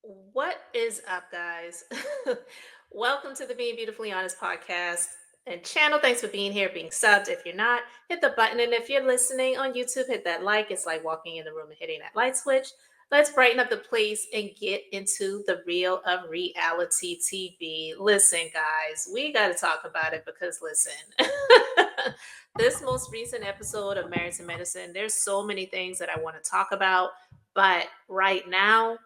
What is up, guys? Welcome to the Being Beautifully Honest podcast and channel. Thanks for being here, being subbed. If you're not, hit the button. And if you're listening on YouTube, hit that like. It's like walking in the room and hitting that light switch. Let's brighten up the place and get into the real of reality TV. Listen, guys, we got to talk about it because, listen, this most recent episode of Married to Medicine, there's so many things that I want to talk about. But right now,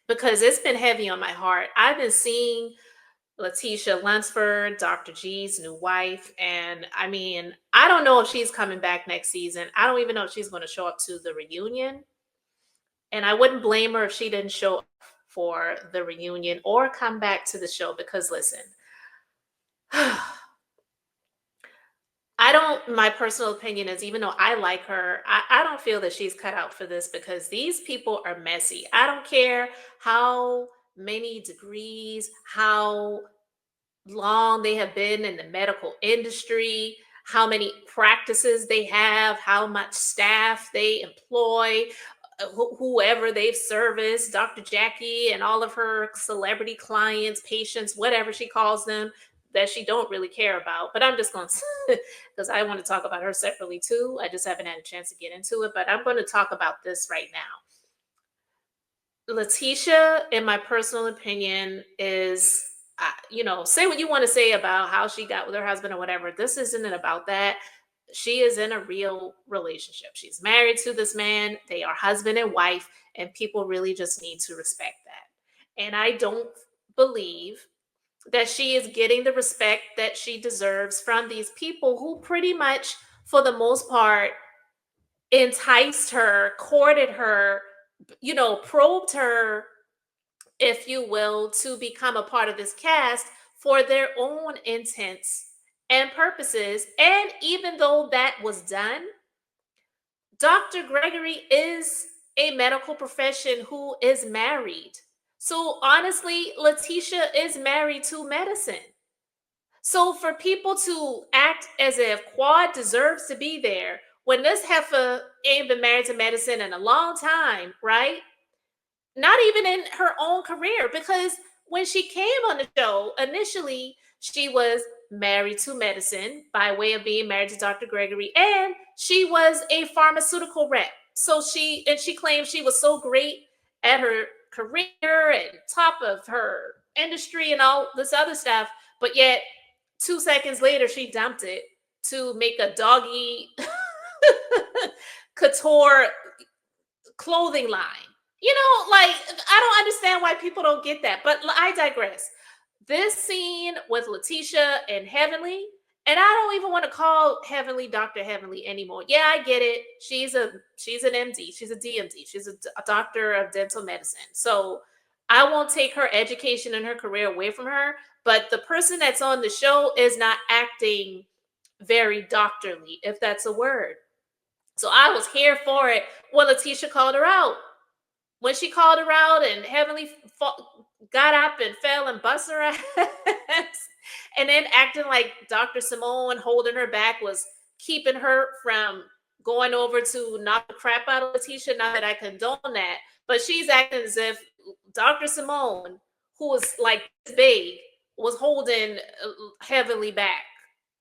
because it's been heavy on my heart. I've been seeing Lateasha Lunsford, Dr. G's new wife, and I mean, I don't know if she's coming back next season. I don't even know if she's going to show up to the reunion. And I wouldn't blame her if she didn't show up for the reunion or come back to the show because listen, I don't, my personal opinion is even though I like her, I don't feel that she's cut out for this because these people are messy. I don't care how many degrees, how long they have been in the medical industry, how many practices they have, how much staff they employ, whoever they've serviced, Dr. Jackie and all of her celebrity clients, patients, whatever she calls them, that she don't really care about. But I'm just going to, because I want to talk about her separately too. I just haven't had a chance to get into it, but I'm going to talk about this right now. Letitia, in my personal opinion, is, say what you want to say about how she got with her husband or whatever. This isn't about that. She is in a real relationship. She's married to this man. They are husband and wife, and people really just need to respect that. And I don't believe that she is getting the respect that she deserves from these people who pretty much, for the most part, enticed her, courted her, probed her, if you will, to become a part of this cast for their own intents and purposes. And even though that was done, Dr. Gregory is a medical profession who is married. So honestly, Letitia is married to medicine. So for people to act as if Quad deserves to be there when this heifer ain't been married to medicine in a long time, right? Not even in her own career, because when she came on the show, initially she was married to medicine by way of being married to Dr. Gregory, and she was a pharmaceutical rep. So she claimed she was so great at her career and top of her industry and all this other stuff, but yet 2 seconds later she dumped it to make a doggy couture clothing line. Like, I don't understand why people don't get that, but I digress. This scene with Lateasha and Heavenly, and I don't even want to call Heavenly Dr. Heavenly anymore. Yeah, I get it. She's an MD, she's a DMD, she's a doctor of dental medicine. So I won't take her education and her career away from her, but the person that's on the show is not acting very doctorly, if that's a word. So I was here for it when Lateasha called her out. When she called her out and Heavenly got up and fell and busted her ass, and then acting like Dr. Simone holding her back was keeping her from going over to knock the crap out of Letitia. Not that I condone that, but she's acting as if Dr. Simone, who was like this big, was holding Heavenly back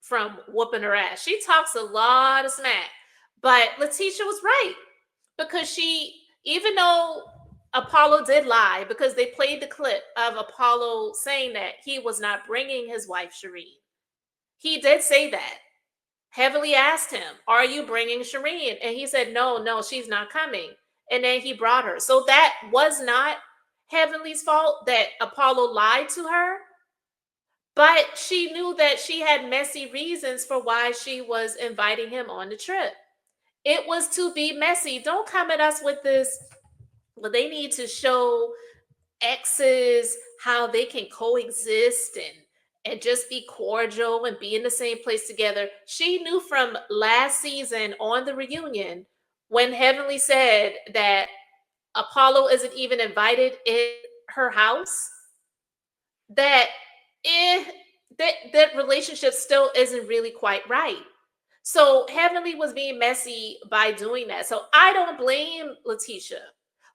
from whooping her ass. She talks a lot of smack, but Letitia was right because even though Apollo did lie, because they played the clip of Apollo saying that he was not bringing his wife Shireen. He did say that. Heavily asked him, "Are you bringing Shireen?" And he said, "No, she's not coming." And then he brought her. So that was not Heavenly's fault that Apollo lied to her. But she knew that she had messy reasons for why she was inviting him on the trip. It was to be messy. Don't come at us with this. Well, they need to show exes how they can coexist and just be cordial and be in the same place together. She knew from last season on the reunion when Heavenly said that Apollo isn't even invited in her house that that relationship still isn't really quite right. So Heavenly was being messy by doing that. So I don't blame Lateasha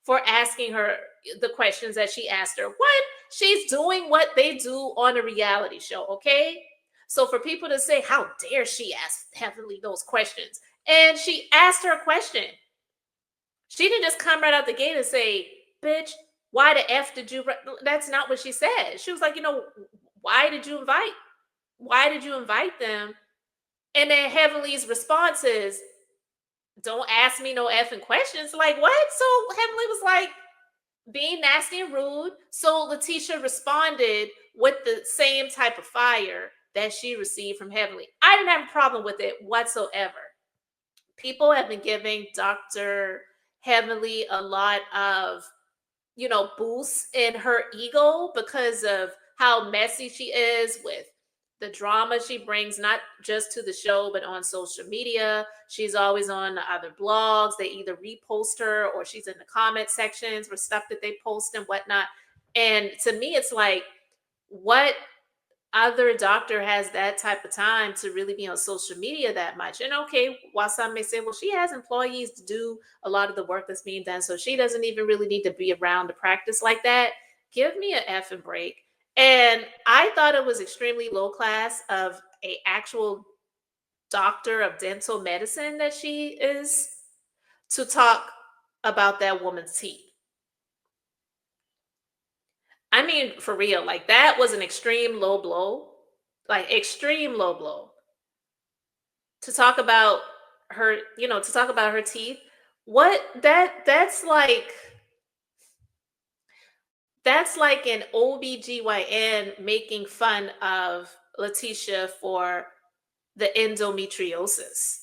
for asking her the questions that she asked her. What? She's doing what they do on a reality show, okay? So for people to say, how dare she ask Heavenly those questions? And she asked her a question. She didn't just come right out the gate and say, bitch, why the F did you? That's not what she said. She was like, why did you invite? Why did you invite them? And then Heavenly's response is, don't ask me no effing questions. Like, what? So Heavenly was like, being nasty and rude. So Lateasha responded with the same type of fire that she received from Heavenly. I didn't have a problem with it whatsoever. People have been giving Dr. Heavenly a lot of, boosts in her ego because of how messy she is with the drama she brings, not just to the show, but on social media. She's always on the other blogs. They either repost her or she's in the comment sections for stuff that they post and whatnot. And to me, it's like, what other doctor has that type of time to really be on social media that much? And okay, while some may say, well, she has employees to do a lot of the work that's being done, so she doesn't even really need to be around to practice like that. Give me an effing break. And I thought it was extremely low class of a actual doctor of dental medicine that she is to talk about that woman's teeth. I mean, for real, like that was an extreme low blow, like extreme low blow. To talk about her, to talk about her teeth. What that's like an OBGYN making fun of Laticia for the endometriosis.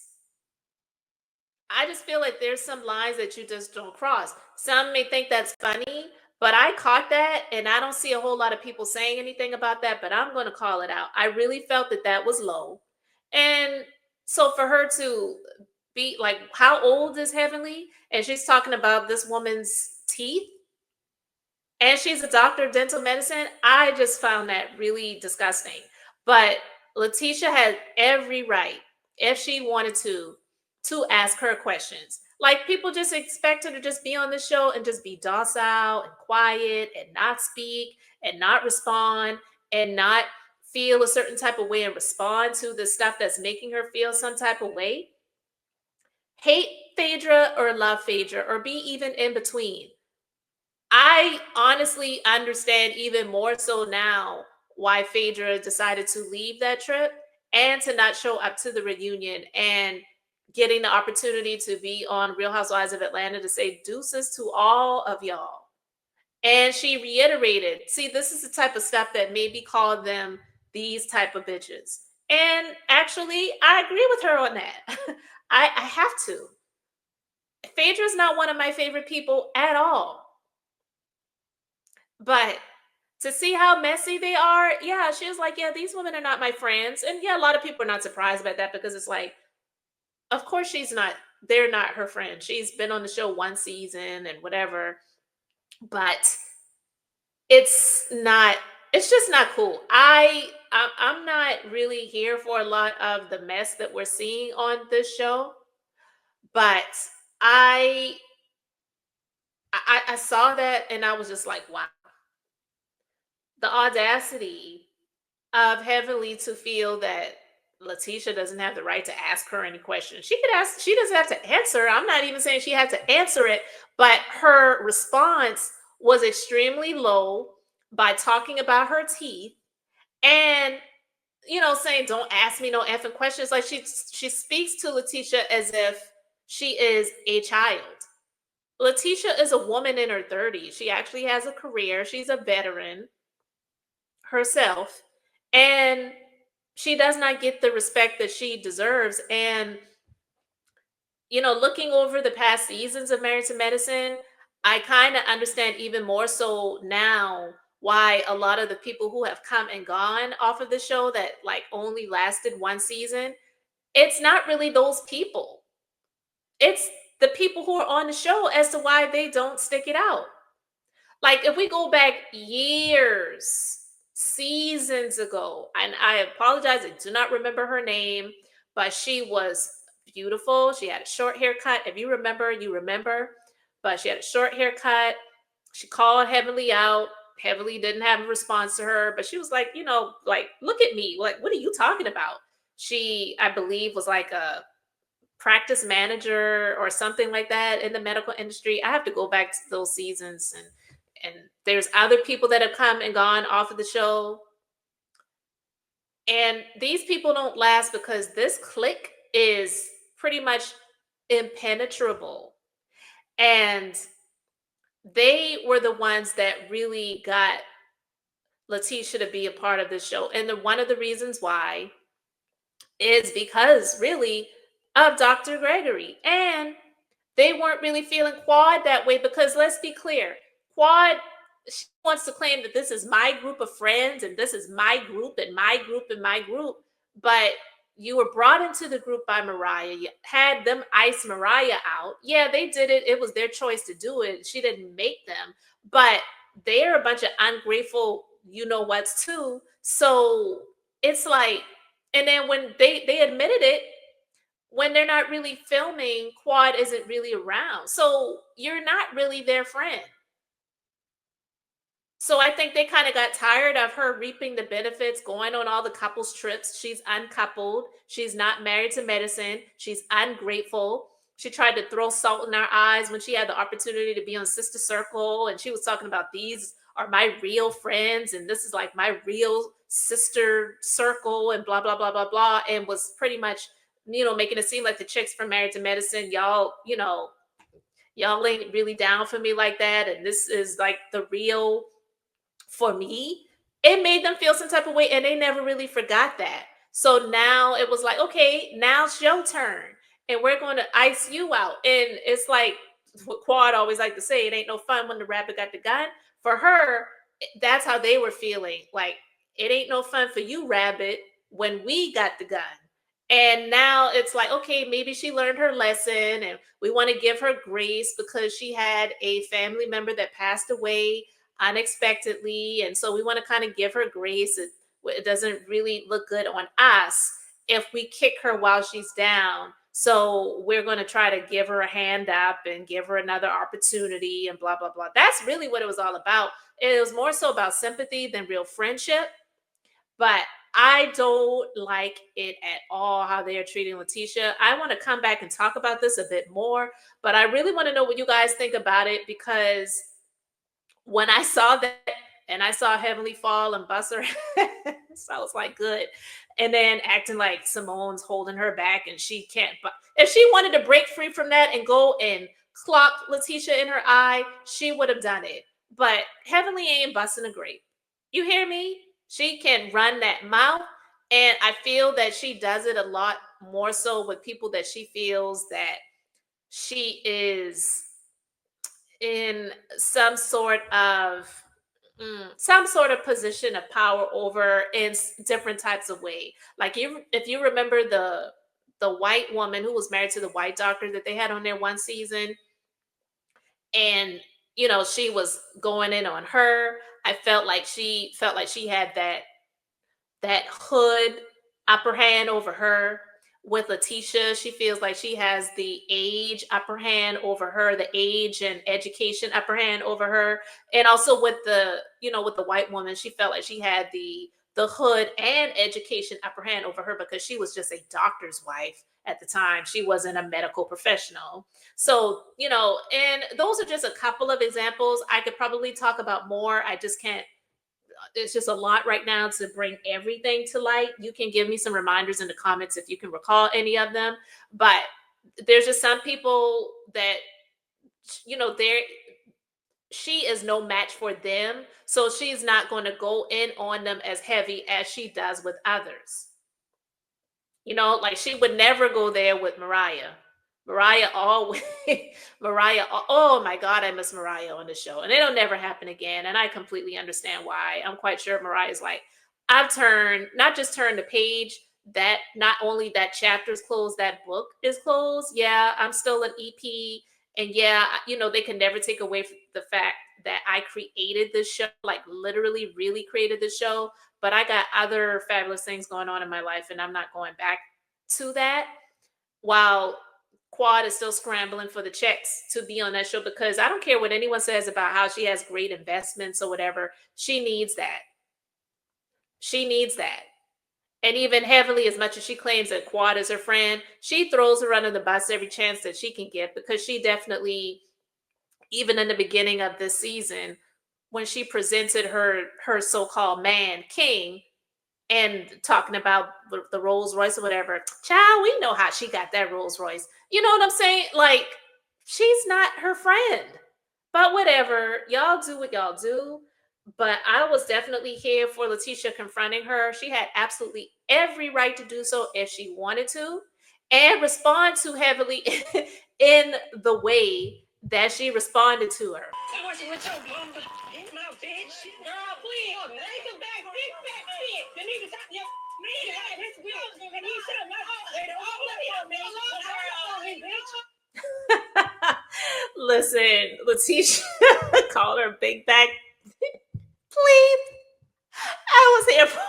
I just feel like there's some lines that you just don't cross. Some may think that's funny, but I caught that and I don't see a whole lot of people saying anything about that, but I'm going to call it out. I really felt that that was low. And so for her to be like, how old is Heavenly? And she's talking about this woman's teeth and she's a doctor of dental medicine. I just found that really disgusting. But Lateasha had every right, if she wanted to ask her questions. Like people just expect her to just be on the show and just be docile and quiet and not speak and not respond and not feel a certain type of way and respond to the stuff that's making her feel some type of way. Hate Phaedra or love Phaedra or be even in between. I honestly understand even more so now why Phaedra decided to leave that trip and to not show up to the reunion and getting the opportunity to be on Real Housewives of Atlanta to say deuces to all of y'all. And she reiterated, see, this is the type of stuff that maybe called them these type of bitches. And actually, I agree with her on that. I have to. Phaedra's not one of my favorite people at all. But to see how messy they are, yeah, she was like, yeah, these women are not my friends. And yeah, a lot of people are not surprised about that because it's like, of course they're not her friend. She's been on the show one season and whatever, but it's not, it's just not cool. I'm not really here for a lot of the mess that we're seeing on this show, but I I saw that and I was just like, wow, the audacity of Heavenly to feel that Lateasha doesn't have the right to ask her any questions. She could ask, she doesn't have to answer. I'm not even saying she had to answer it, but her response was extremely low by talking about her teeth and saying, don't ask me no effing questions. Like she speaks to Lateasha as if she is a child. Lateasha is a woman in her 30s. She actually has a career. She's a veteran herself. And she does not get the respect that she deserves. And, looking over the past seasons of Married to Medicine, I kind of understand even more so now why a lot of the people who have come and gone off of the show that like only lasted one season, it's not really those people. It's the people who are on the show as to why they don't stick it out. Like if we go back years, seasons ago, and I apologize, I do not remember her name, but she was beautiful. She had a short haircut. If you remember, you remember. but she had a short haircut. She called Heavenly out. Heavenly didn't have a response to her, but she was like, like, look at me. Like, what are you talking about? She, I believe, was like a practice manager or something like that in the medical industry. I have to go back to those seasons, and there's other people that have come and gone off of the show. And these people don't last because this clique is pretty much impenetrable. And they were the ones that really got Lateasha to be a part of this show. And one of the reasons why is because really of Dr. Gregory. And they weren't really feeling Quad that way because let's be clear, Quad, she wants to claim that this is my group of friends and this is my group and my group and my group. But you were brought into the group by Mariah. You had them ice Mariah out. Yeah, they did it. It was their choice to do it. She didn't make them. But they're a bunch of ungrateful, you know what's too. So it's like, and then when they admitted it, when they're not really filming, Quad isn't really around. So you're not really their friend. So I think they kind of got tired of her reaping the benefits, going on all the couples trips. She's uncoupled. She's not married to medicine. She's ungrateful. She tried to throw salt in our eyes when she had the opportunity to be on Sister Circle. And she was talking about these are my real friends. And this is like my real sister circle and blah, blah, blah, blah, blah. And was pretty much, making it seem like the chicks from Married to Medicine, y'all ain't really down for me like that. And this is like the real for me. It made them feel some type of way, and they never really forgot that. So now it was like, okay, now it's your turn, and we're going to ice you out. And it's like what Quad always like to say: it ain't no fun when the rabbit got the gun. For her, that's how they were feeling. Like it ain't no fun for you, Rabbit, when we got the gun. And now it's like, okay, maybe she learned her lesson, and we want to give her grace because she had a family member that passed away unexpectedly. And so we want to kind of give her grace. It doesn't really look good on us if we kick her while she's down. So we're going to try to give her a hand up and give her another opportunity and blah, blah, blah. That's really what it was all about. It was more so about sympathy than real friendship. But I don't like it at all how they are treating Lateasha. I want to come back and talk about this a bit more, but I really want to know what you guys think about it because when I saw that and I saw Heavenly fall and bust her, so I was like, good. And then acting like Simone's holding her back and she can't. But if she wanted to break free from that and go and clock Lateasha in her eye, she would have done it. But Heavenly ain't busting a grape. You hear me? She can run that mouth. And I feel that she does it a lot more so with people that she feels that she is in some sort of position of power over in different types of way. Like if you remember the white woman who was married to the white doctor that they had on there one season, and she was going in on her. I felt like she had that hood upper hand over her. With Lateasha, she feels like she has the age upper hand over her, the age and education upper hand over her. And also with with the white woman, she felt like she had the hood and education upper hand over her because she was just a doctor's wife at the time. She wasn't a medical professional. So, and those are just a couple of examples. I could probably talk about more. I just can't. It's just a lot right now to bring everything to light. You can give me some reminders in the comments if you can recall any of them. But there's just some people that, they're she is no match for them. So she's not going to go in on them as heavy as she does with others. Like she would never go there with Mariah. Mariah always, oh my God, I miss Mariah on the show. And it'll never happen again. And I completely understand why. I'm quite sure Mariah's like, not just turned the page, that not only that chapter's closed, that book is closed. Yeah, I'm still an EP. And yeah, they can never take away from the fact that I created this show, like literally really created the show. But I got other fabulous things going on in my life, and I'm not going back to that. While Quad is still scrambling for the checks to be on that show, because I don't care what anyone says about how she has great investments or whatever. She needs that. She needs that. And even Heavenly, as much as she claims that Quad is her friend, she throws her under the bus every chance that she can get, because she definitely, even in the beginning of this season, when she presented her so-called man king and talking about the Rolls Royce or whatever, child, we know how she got that Rolls Royce. You know what I'm saying? Like, she's not her friend. But whatever, y'all do what y'all do. But I was definitely here for Lateasha confronting her. She had absolutely every right to do so if she wanted to, and respond to Heavily in the way that she responded to her. With your bum in my bitch. Girl, please. Take him back, big fat shit. The nigga talk your man had his wheels and he said, Listen, Lateasha called her big back. Please. I was here for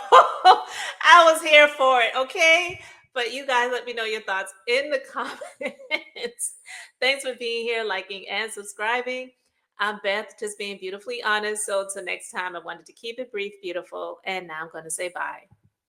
I was here for it, okay? But you guys let me know your thoughts in the comments. Thanks for being here, liking, and subscribing. I'm Beth, just being beautifully honest. So until next time, I wanted to keep it brief, beautiful, and now I'm going to say bye.